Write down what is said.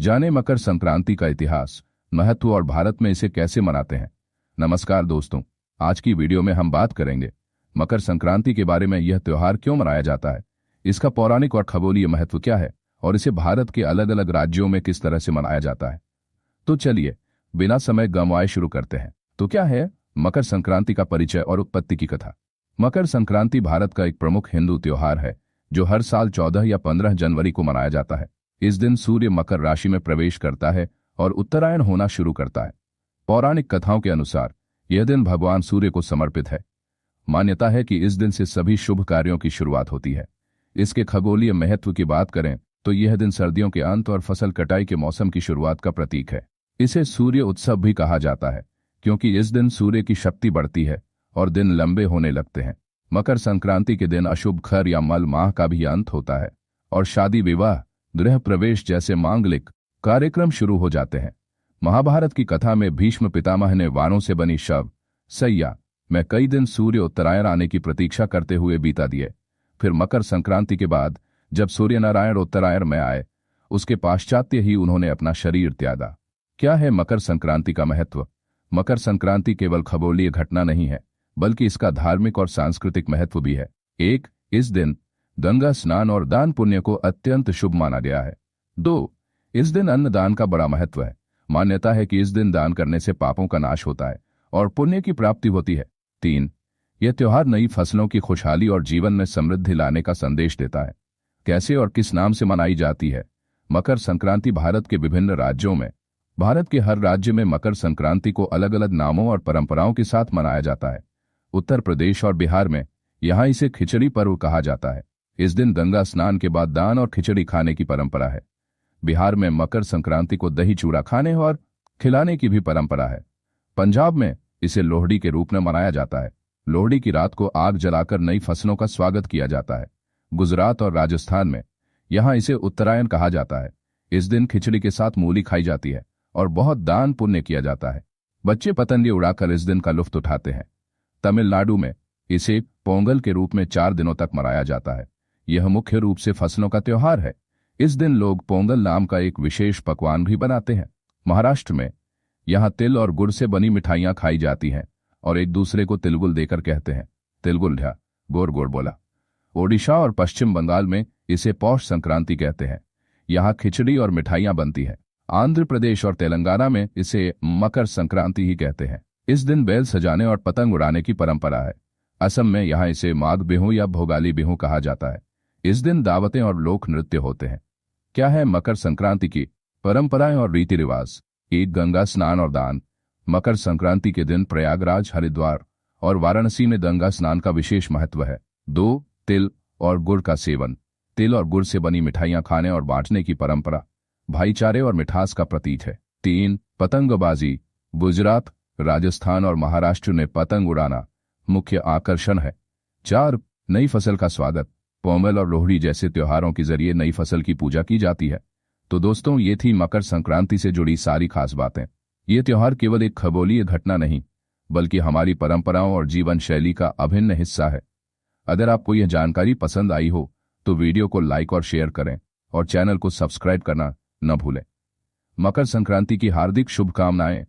जाने मकर संक्रांति का इतिहास, महत्व और भारत में इसे कैसे मनाते हैं। नमस्कार दोस्तों, आज की वीडियो में हम बात करेंगे मकर संक्रांति के बारे में। यह त्योहार क्यों मनाया जाता है, इसका पौराणिक और खगोलीय महत्व क्या है और इसे भारत के अलग अलग राज्यों में किस तरह से मनाया जाता है। तो चलिए बिना समय गंवाए शुरू करते हैं। तो क्या है मकर संक्रांति का परिचय और उत्पत्ति की कथा। मकर संक्रांति भारत का एक प्रमुख हिंदू त्योहार है जो हर साल 14 या 15 जनवरी को मनाया जाता है। इस दिन सूर्य मकर राशि में प्रवेश करता है और उत्तरायण होना शुरू करता है। पौराणिक कथाओं के अनुसार यह दिन भगवान सूर्य को समर्पित है। मान्यता है कि इस दिन से सभी शुभ कार्यों की शुरुआत होती है। इसके खगोलीय महत्व की बात करें तो यह दिन सर्दियों के अंत और फसल कटाई के मौसम की शुरुआत का प्रतीक है। इसे सूर्य उत्सव भी कहा जाता है क्योंकि इस दिन सूर्य की शक्ति बढ़ती है और दिन लंबे होने लगते हैं। मकर संक्रांति के दिन अशुभ खर या मल माह का भी अंत होता है और शादी, विवाह, गृह प्रवेश जैसे मांगलिक कार्यक्रम शुरू हो जाते हैं। महाभारत की कथा में भीष्म पितामह ने वारों से बनी शव सैया में कई दिन सूर्य उत्तरायण आने की प्रतीक्षा करते हुए बीता दिए। फिर मकर संक्रांति के बाद जब सूर्य नारायण उत्तरायण में आए, उसके पाश्चात्य ही उन्होंने अपना शरीर त्यागा। क्या है मकर संक्रांति का महत्व। मकर संक्रांति केवल खगोलीय घटना नहीं है बल्कि इसका धार्मिक और सांस्कृतिक महत्व भी है। 1. इस दिन गंगा स्नान और दान पुण्य को अत्यंत शुभ माना गया है। 2. इस दिन अन्नदान का बड़ा महत्व है। मान्यता है कि इस दिन दान करने से पापों का नाश होता है और पुण्य की प्राप्ति होती है। 3. यह त्योहार नई फसलों की खुशहाली और जीवन में समृद्धि लाने का संदेश देता है। कैसे और किस नाम से मनाई जाती है। मकर संक्रांति भारत के विभिन्न राज्यों में, भारत के हर राज्य में मकर संक्रांति को अलग अलग नामों और परंपराओं के साथ मनाया जाता है। उत्तर प्रदेश और बिहार में यहाँ इसे खिचड़ी पर्व कहा जाता है। इस दिन गंगा स्नान के बाद दान और खिचड़ी खाने की परंपरा है। बिहार में मकर संक्रांति को दही चूड़ा खाने और खिलाने की भी परंपरा है। पंजाब में इसे लोहड़ी के रूप में मनाया जाता है। लोहड़ी की रात को आग जलाकर नई फसलों का स्वागत किया जाता है। गुजरात और राजस्थान में यहाँ इसे उत्तरायण कहा जाता है। इस दिन खिचड़ी के साथ मूली खाई जाती है और बहुत दान पुण्य किया जाता है। बच्चे पतंगे उड़ाकर इस दिन का लुत्फ उठाते हैं। तमिलनाडु में इसे पोंगल के रूप में 4 दिनों तक मनाया जाता है। यह मुख्य रूप से फसलों का त्योहार है। इस दिन लोग पोंगल नाम का एक विशेष पकवान भी बनाते हैं। महाराष्ट्र में यहाँ तिल और गुड़ से बनी मिठाइयाँ खाई जाती हैं और एक दूसरे को तिलगुल देकर कहते हैं तिलगुल ढा गोर गोर बोला। ओडिशा और पश्चिम बंगाल में इसे पौष संक्रांति कहते हैं। यहाँ खिचड़ी और मिठाइयाँ बनती हैं। आंध्र प्रदेश और तेलंगाना में इसे मकर संक्रांति ही कहते हैं। इस दिन बैल सजाने और पतंग उड़ाने की परंपरा है। असम में यहाँ इसे माघ बिहू या भोगाली बिहू कहा जाता है। इस दिन दावतें और लोक नृत्य होते हैं। क्या है मकर संक्रांति की परंपराएं और रीति रिवाज। 1. गंगा स्नान और दान। मकर संक्रांति के दिन प्रयागराज, हरिद्वार और वाराणसी में गंगा स्नान का विशेष महत्व है। 2. तिल और गुड़ का सेवन। तिल और गुड़ से बनी मिठाइयां खाने और बांटने की परंपरा भाईचारे और मिठास का प्रतीक है। 3. पतंगबाजी। गुजरात, राजस्थान और महाराष्ट्र में पतंग उड़ाना मुख्य आकर्षण है। 4. नई फसल का स्वागत। पोंगल और लोहड़ी जैसे त्योहारों के जरिए नई फसल की पूजा की जाती है। तो दोस्तों, ये थी मकर संक्रांति से जुड़ी सारी खास बातें। ये त्योहार केवल एक खगोलीय घटना नहीं बल्कि हमारी परंपराओं और जीवन शैली का अभिन्न हिस्सा है। अगर आपको यह जानकारी पसंद आई हो तो वीडियो को लाइक और शेयर करें और चैनल को सब्सक्राइब करना न भूलें। मकर संक्रांति की हार्दिक शुभकामनाएं।